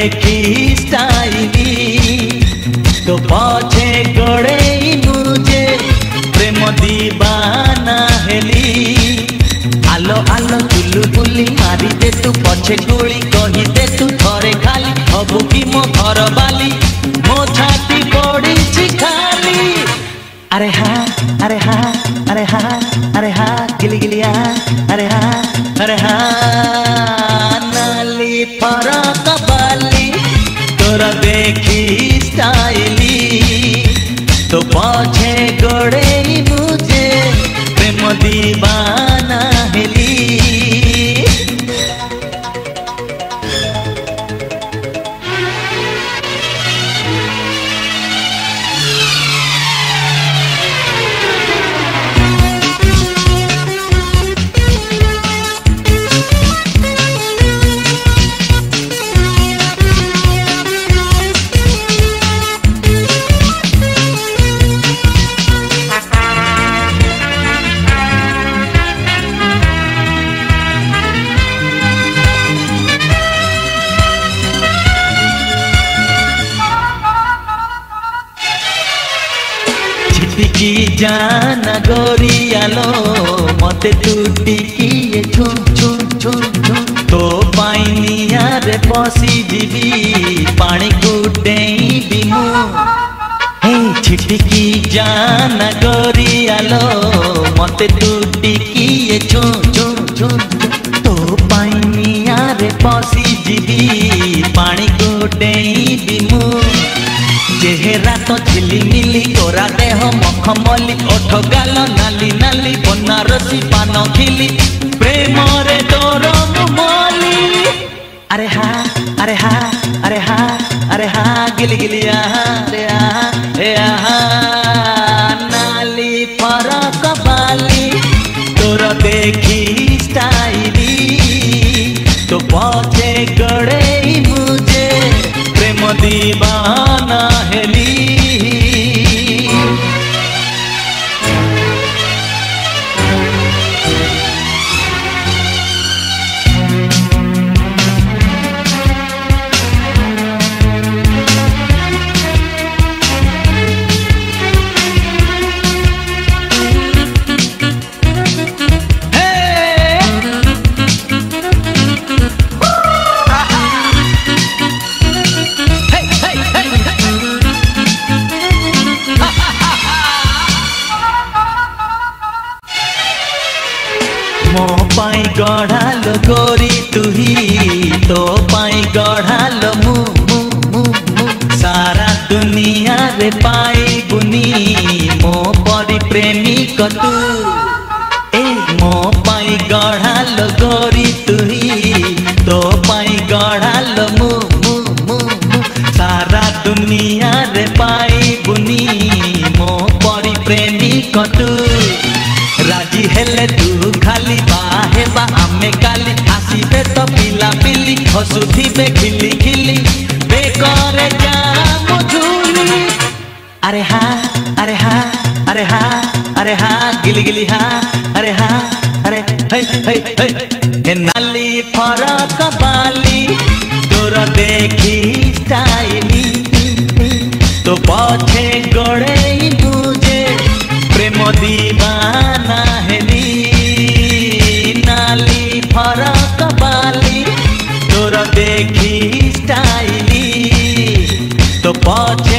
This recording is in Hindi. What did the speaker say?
देखी स्टाइली तो पछे गड़े मुझे प्रेम दीवाना हेली। आलो आलो बुलु बुली मारी दे तू पछे गुली कही दे तू थरे खाली हबु की मो घर बाली मो छाती पड़ी खाली। अरे हाँ अरे हाँ अरे हाँ अरे हाँ गिली गिलिया अरे हाँ नाली फरक बाली तोरा देखी स्टाइली तो पछे गड़े मुझे प्रेम दीवाना हेली। की जाना गोरियालो मते तू टिकिए छुम छुम छुम छुम तो पाइनिया रे पसी जीवी पानी को डेईबी मु। हे छिटकी जाना गोरियालो मते तू टिकिए छुम छुम छुम तो पाइनिया रे पसी जीवी पानी को डेईबी मु। चेहरा तो झिलिमिली गोरा देह मखमली ओठ गाल नाली नाली बनारसी पान खिली प्रेम रे तोर मोली। अरे हाँ अरे हाँ अरे हाँ अरे हाँ गिली गिलिया अरे नाली फरक बाली तोर देखी स्टाइली तो पछे गड़े मुझे प्रेम दीवाना हेली। मो पाई गढ़ालो गोरी तुही तो पाई गढ़ालो मु मु मु मु सारा दुनिया रे पाई बुनी मो परी प्रेमिक तू। ए मो पाई गढ़ालो गोरी तुही तो पाई गढ़ालो मु मु मु मु सारा दुनिया रे पाई बुनी मो परी प्रेमिक तू। राजी हेले तू खाली बाहे बा आमे काली आसीबे तो पिला पिली हसुथिबे खिली खिली बेकरे जा मुझुली। अरे हाँ अरे हाँ अरे हाँ अरे हाँ गिली गिली हाँ अरे हाँ अरे हे नाली फरक बाली तोर देखी स्टाइली तो पछे गड़े मुझे प्रेम दीवाना हेली। नाली फरक बाली तोर देखी स्टाइली तो पछ